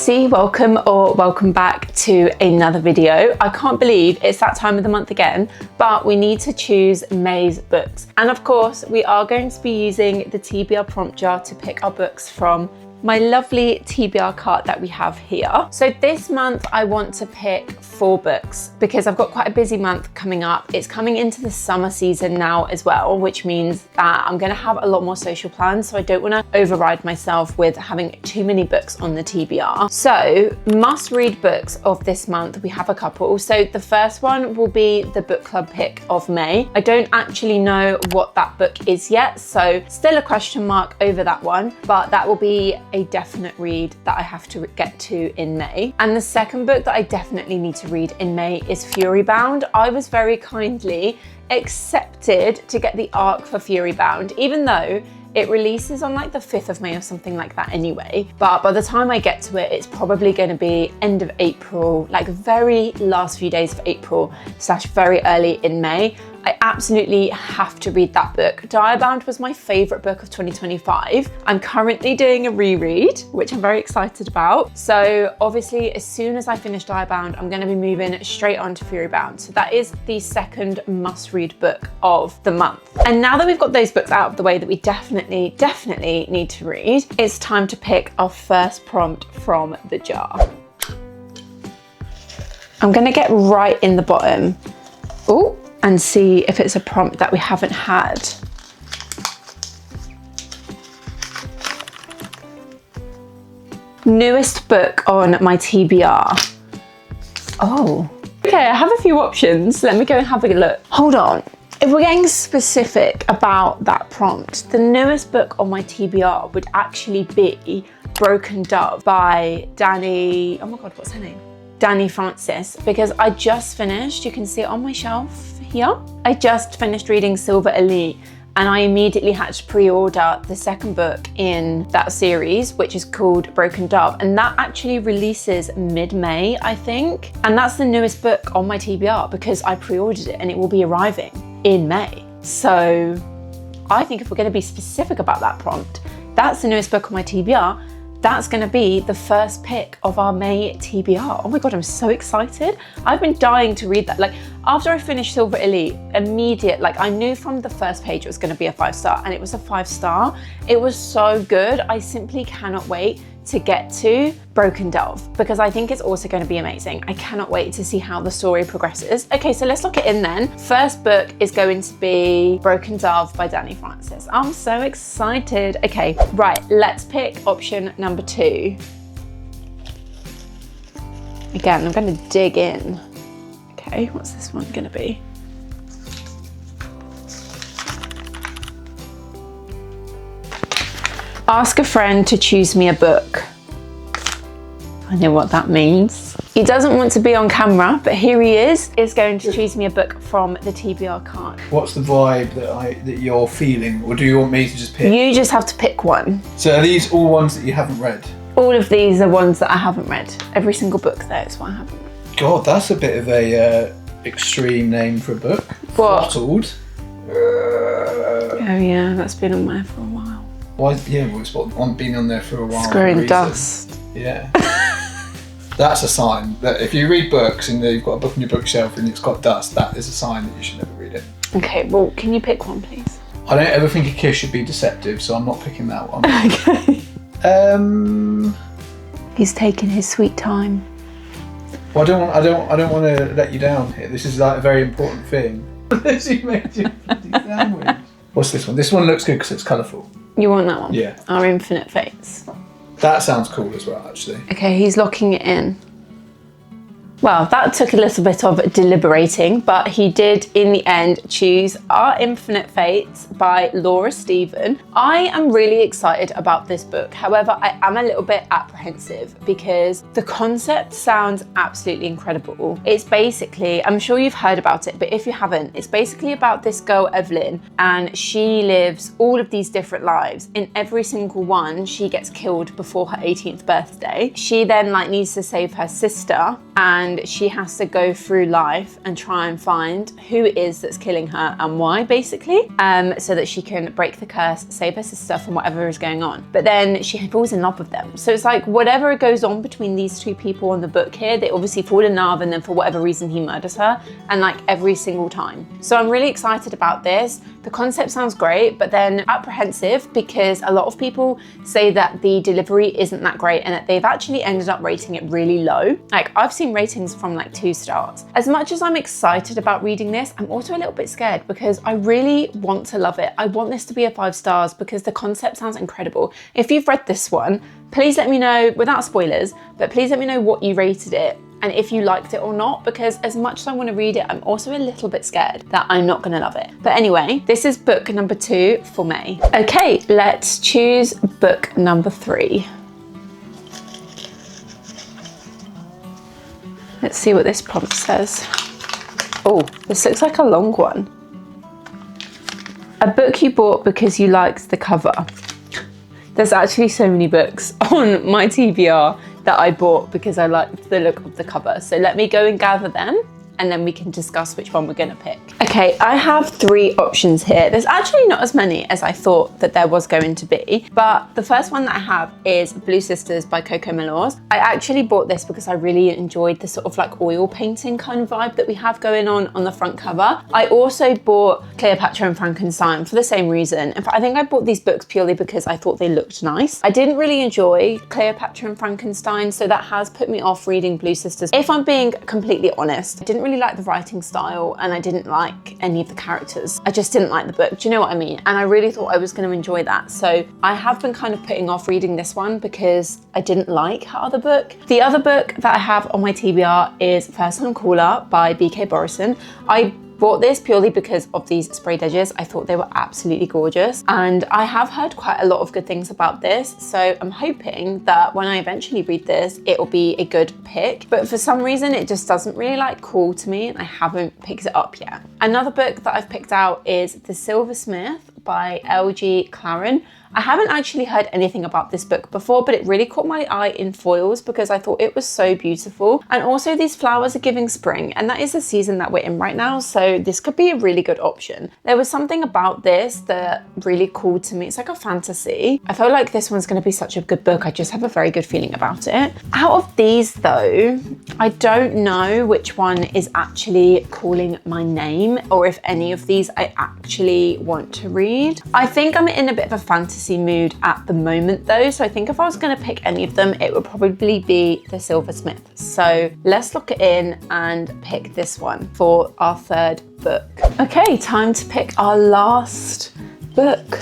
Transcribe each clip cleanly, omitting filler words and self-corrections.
Kelsey, welcome or welcome back to another video. I can't believe it's that time of the month again, but we need to choose May's books. And of course, we are going to be using the TBR prompt jar to pick our books from my lovely TBR cart that we have here. So this month I want to pick 4 books because I've got quite a busy month coming up. It's coming into the summer season now as well, which means that I'm gonna have a lot more social plans. So I don't wanna override myself with having too many books on the TBR. So must read books of this month, we have a couple. So the first one will be the book club pick of May. I don't actually know what that book is yet, so still a question mark over that one, but that will be a definite read that I have to get to in May. And the second book that I definitely need to read in May is Fury Bound. I was very kindly accepted to get the ARC for Fury Bound, even though it releases on like the 5th of May or something like that anyway. But by the time I get to it, it's probably going to be end of April, like very last few days of April / very early in May. I absolutely have to read that book. Diabound was my favorite book of 2025. I'm currently doing a reread, which I'm very excited about. So obviously, as soon as I finish Diabound, I'm going to be moving straight on to Fury Bound. So that is the second must-read book of the month. And now that we've got those books out of the way that we definitely need to read, it's time to pick our first prompt from the jar. I'm going to get right in the bottom. Ooh. And see if it's a prompt that we haven't had. Newest book on my TBR. Oh, okay, I have a few options. Let me go and have a look. Hold on. If we're getting specific about that prompt, the newest book on my TBR would actually be Broken Dove by Danny, oh my God, what's her name? Danny Francis, because I just finished, you can see it on my shelf here. I just finished reading Silver Elite and I immediately had to pre-order the second book in that series, which is called Broken Dove. And that actually releases mid-May, I think. And that's the newest book on my TBR because I pre-ordered it and it will be arriving in May. So I think if we're gonna be specific about that prompt, that's the newest book on my TBR. That's gonna be the first pick of our May TBR. Oh my God, I'm so excited. I've been dying to read that. Like after I finished Silver Elite, like I knew from the first page it was gonna be a 5-star and it was a 5-star. It was so good. I simply cannot wait to get to Broken Dove because I think it's also going to be amazing. I cannot wait to see how the story progresses. Okay, so let's lock it in then. First book is going to be Broken Dove by Danny Francis. I'm so excited. Okay, right, let's pick option number 2. Again, I'm going to dig in. Okay, what's this one going to be? Ask a friend to choose me a book. I know what that means. He doesn't want to be on camera, but here he is going to choose me a book from the TBR cart. What's the vibe that you're feeling, or do you want me to just pick? You just have to pick one. So are these all ones that you haven't read? All of these are ones that I haven't read. Every single book there is what I haven't read. God, that's a bit of a extreme name for a book. What? Throttled. Oh yeah, that's been on there for a while. Why? Yeah, well, it's been on there for a while. It's growing dust. Yeah. That's a sign that if you read books and you've got a book on your bookshelf and it's got dust, that is a sign that you should never read it. Okay, well, can you pick one, please? I don't ever think a kiss should be deceptive, so I'm not picking that one. Okay. He's taking his sweet time. Well, I don't want to let you down here. This is like a very important thing. You made your bloody sandwich. What's this one? This one looks good because it's colourful. You want that one? Yeah. Our Infinite Fates. That sounds cool as well, actually. Okay, he's locking it in. Well, that took a little bit of deliberating, but he did in the end choose Our Infinite Fates by Laura Stephen. I am really excited about this book. However, I am a little bit apprehensive because the concept sounds absolutely incredible. It's basically, I'm sure you've heard about it, but if you haven't, it's basically about this girl, Evelyn, and she lives all of these different lives. In every single one, she gets killed before her 18th birthday. She then needs to save her sister, and and she has to go through life and try and find who it is that's killing her and why, basically, so that she can break the curse, save her sister from whatever is going on. But then she falls in love with them. So it's like whatever goes on between these two people in the book here, they obviously fall in love, and then for whatever reason he murders her, and like every single time. So I'm really excited about this. The concept sounds great, but then apprehensive because a lot of people say that the delivery isn't that great and that they've actually ended up rating it really low. Like I've seen ratings from like 2 stars. As much as I'm excited about reading this, I'm also a little bit scared because I really want to love it. I want this to be a 5 stars because the concept sounds incredible. If you've read this one, please let me know, without spoilers, but please let me know what you rated it and if you liked it or not, because as much as I want to read it, I'm also a little bit scared that I'm not going to love it. But anyway, this is book number 2 for May. Okay, let's choose book number 3. Let's see what this prompt says. Oh, this looks like a long one. A book you bought because you liked the cover. There's actually so many books on my TBR that I bought because I liked the look of the cover. So let me go and gather them and then we can discuss which one we're gonna pick. Okay, I have 3 options here. There's actually not as many as I thought that there was going to be, but the first one that I have is Blue Sisters by Coco Malors. I actually bought this because I really enjoyed the sort of like oil painting kind of vibe that we have going on the front cover. I also bought Cleopatra and Frankenstein for the same reason. In fact, I think I bought these books purely because I thought they looked nice. I didn't really enjoy Cleopatra and Frankenstein, so that has put me off reading Blue Sisters. If I'm being completely honest, I didn't really like the writing style and I didn't like any of the characters. I just didn't like the book, do you know what I mean? And I really thought I was going to enjoy that. So I have been kind of putting off reading this one because I didn't like her other book. The other book that I have on my TBR is First Time Caller by BK Borison. I bought this purely because of these sprayed edges. I thought they were absolutely gorgeous. And I have heard quite a lot of good things about this. So I'm hoping that when I eventually read this, it will be a good pick. But for some reason, it just doesn't really like call to me and I haven't picked it up yet. Another book that I've picked out is The Silversmith by L.G. Claren. I haven't actually heard anything about this book before, but it really caught my eye in foils because I thought it was so beautiful. And also these flowers are giving spring, and that is the season that we're in right now. So this could be a really good option. There was something about this that really called to me. It's like a fantasy. I felt like this one's going to be such a good book. I just have a very good feeling about it. Out of these though, I don't know which one is actually calling my name or if any of these I actually want to read. I think I'm in a bit of a fantasy mood at the moment though, so I think if I was going to pick any of them, it would probably be The Silversmith. So let's lock it in and pick this one for our 3rd book. Okay, time to pick our last book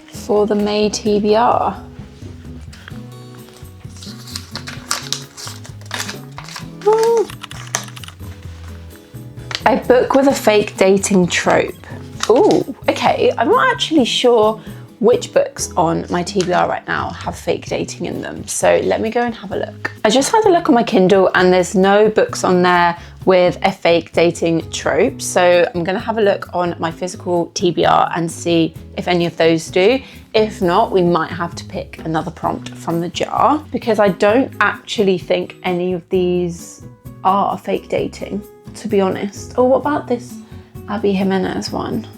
for the May TBR. Ooh. A book with a fake dating trope. Ooh, okay, I'm not actually sure which books on my TBR right now have fake dating in them. So let me go and have a look. I just had a look on my Kindle and there's no books on there with a fake dating trope. So I'm gonna have a look on my physical TBR and see if any of those do. If not, we might have to pick another prompt from the jar because I don't actually think any of these are fake dating, to be honest. Oh, what about this Abby Jimenez one?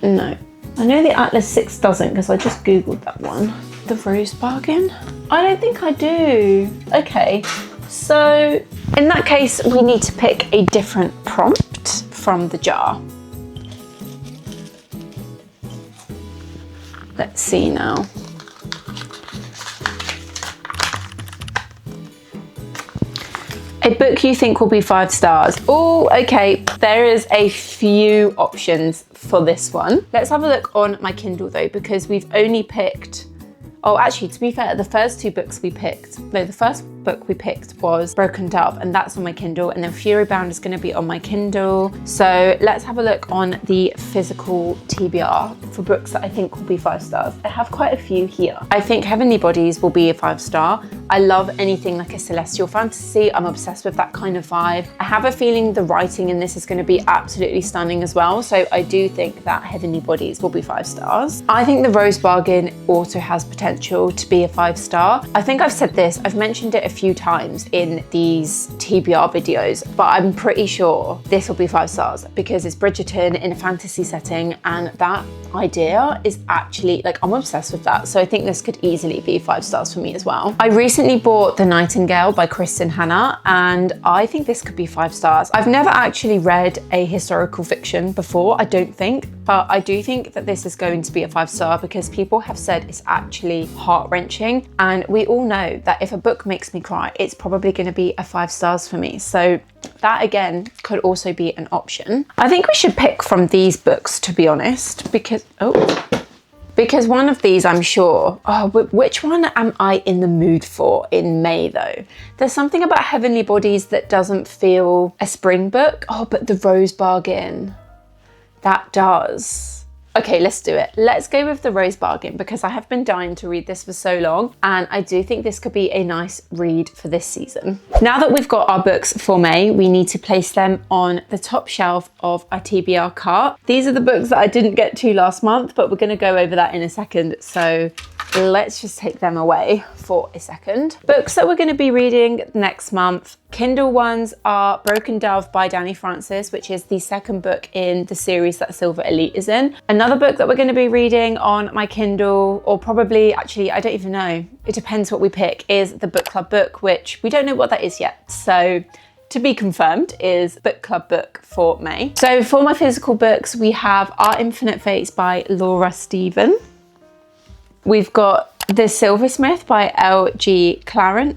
No. I know the Atlas 6 doesn't because I just Googled that one. The Rose Bargain? I don't think I do. Okay, so in that case, we need to pick a different prompt from the jar. Let's see now. A book you think will be 5 stars. Oh, okay. There is a few options for this one. Let's have a look on my Kindle though, because we've only picked, oh, actually, to be fair, the first 2 books we picked, no, the first book we picked was Broken Dove, and that's on my Kindle, and then Fury Bound is going to be on my Kindle. So let's have a look on the physical TBR for books that I think will be 5 stars. I have quite a few here. I think Heavenly Bodies will be a 5 star. I love anything like a celestial fantasy. I'm obsessed with that kind of vibe. I have a feeling the writing in this is going to be absolutely stunning as well. So I do think that Heavenly Bodies will be 5 stars. I think The Rose Bargain also has potential to be a 5-star. I think I've said this, I've mentioned it a few times in these TBR videos, but I'm pretty sure this will be 5 stars because it's Bridgerton in a fantasy setting, and that idea is actually, like, I'm obsessed with that. So I think this could easily be 5 stars for me as well. I recently bought The Nightingale by Kristen Hanna, and I think this could be 5 stars. I've never actually read a historical fiction before, I don't think, but I do think that this is going to be a 5-star because people have said it's actually heart-wrenching, and we all know that if a book makes me cry, it's probably going to be a 5 stars for me. So that again could also be an option. I think we should pick from these books, to be honest, because one of these I'm sure. Oh, which one am I in the mood for in May though? There's something about Heavenly Bodies that doesn't feel a spring book. Oh, but The Rose Bargain, that does. Okay, let's do it. Let's go with The Rose Bargain because I have been dying to read this for so long, and I do think this could be a nice read for this season. Now that we've got our books for May, we need to place them on the top shelf of our TBR cart. These are the books that I didn't get to last month, but we're going to go over that in a second. So let's just take them away for a second. Books that we're going to be reading next month. Kindle ones are Broken Dove by Danny Francis, which is the second book in the series that Silver Elite is in. Another book that we're going to be reading on my Kindle, or probably, actually, I don't even know, it depends what we pick, is the book club book, which we don't know what that is yet. So to be confirmed is book club book for May. So for my physical books, we have Our Infinite Fates by Laura Stephen. We've got The Silversmith by LJ Claren.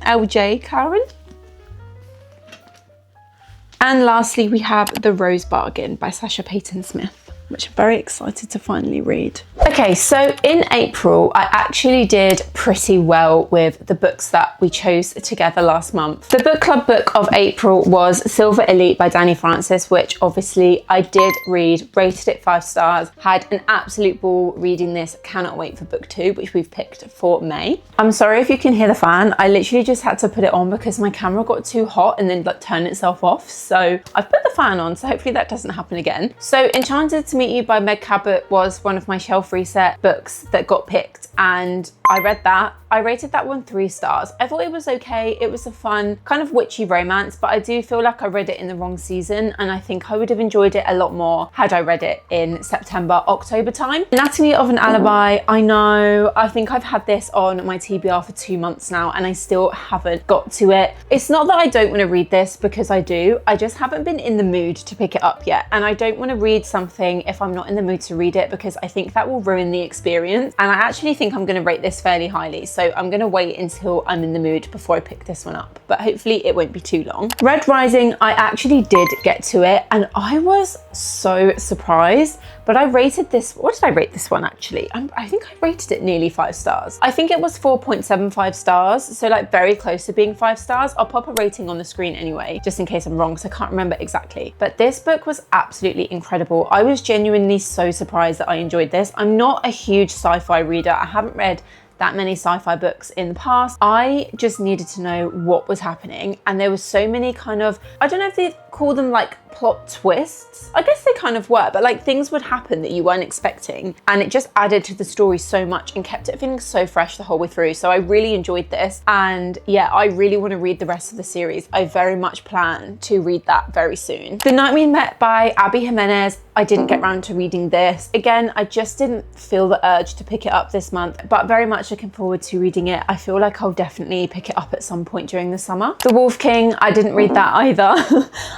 And lastly, we have The Rose Bargain by Sasha Payton Smith, which I'm very excited to finally read. Okay, so in April, I actually did pretty well with the books that we chose together last month. The book club book of April was Silver Elite by Danny Francis, which obviously I did read, rated it 5 stars, had an absolute ball reading this, cannot wait for book 2, which we've picked for May. I'm sorry if you can hear the fan, I literally just had to put it on because my camera got too hot and then like turned itself off. So I've put the fan on, so hopefully that doesn't happen again. So Enchanted to Meet You by Meg Cabot was one of my shelf reset books that got picked, and I read that. I rated that one 3 stars. I thought it was okay. It was a fun kind of witchy romance, but I do feel like I read it in the wrong season, and I think I would have enjoyed it a lot more had I read it in September, October time. Anatomy of an Alibi, I know, I think I've had this on my TBR for 2 months now and I still haven't got to it. It's not that I don't want to read this, because I do. I just haven't been in the mood to pick it up yet, and I don't want to read something if I'm not in the mood to read it, because I think that will ruin the experience, and I actually think I'm going to rate this fairly highly. So I'm going to wait until I'm in the mood before I pick this one up, but hopefully it won't be too long. Red Rising, I actually did get to it and I was so surprised, but I rated this, what did I rate this one actually? I think I rated it nearly 5 stars. I think it was 4.75 stars, so like very close to being 5 stars. I'll pop a rating on the screen anyway, just in case I'm wrong, because I can't remember exactly. But this book was absolutely incredible. I was genuinely so surprised that I enjoyed this. I'm not a huge sci-fi reader. I haven't read that many sci-fi books in the past. I just needed to know what was happening, and there was so many kind of, I don't know if they call them like plot twists. I guess they kind of were, but like things would happen that you weren't expecting, and it just added to the story so much and kept it feeling so fresh the whole way through. So I really enjoyed this, and yeah, I really want to read the rest of the series. I very much plan to read that very soon. The Night We Met by Abby Jimenez, I didn't get around to reading this. Again, I just didn't feel the urge to pick it up this month, but very much looking forward to reading it. I feel like I'll definitely pick it up at some point during the summer. The Wolf King, I didn't read that either.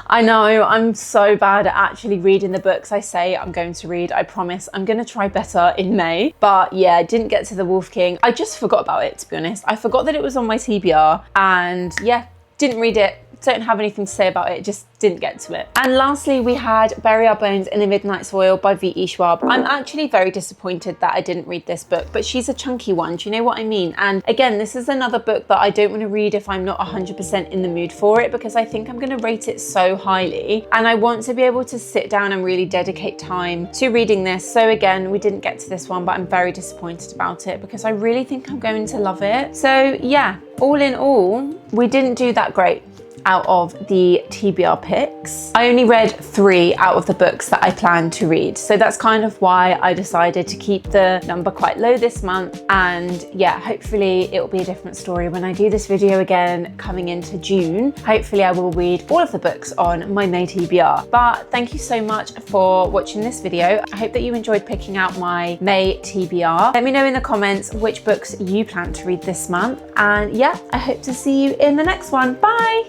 I know, I'm so bad at actually reading the books I say I'm going to read. I promise I'm going to try better in May. But yeah, I didn't get to The Wolf King. I just forgot about it, to be honest. I forgot that it was on my TBR, and yeah, didn't read it. don't have anything to say about it, just didn't get to it. And lastly, we had Bury Our Bones in the Midnight Soil by V.E. Schwab. I'm actually very disappointed that I didn't read this book, but she's a chunky one, do you know what I mean? And again, this is another book that I don't want to read if I'm not 100% in the mood for it, because I think I'm going to rate it so highly, and I want to be able to sit down and really dedicate time to reading this. So again, we didn't get to this one, but I'm very disappointed about it because I really think I'm going to love it. So yeah, all in all, we didn't do that great out of the TBR picks. I only read 3 out of the books that I planned to read. So that's kind of why I decided to keep the number quite low this month. And yeah, hopefully it will be a different story when I do this video again coming into June. Hopefully I will read all of the books on my May TBR. But thank you so much for watching this video. I hope that you enjoyed picking out my May TBR. Let me know in the comments which books you plan to read this month. And yeah, I hope to see you in the next one. Bye!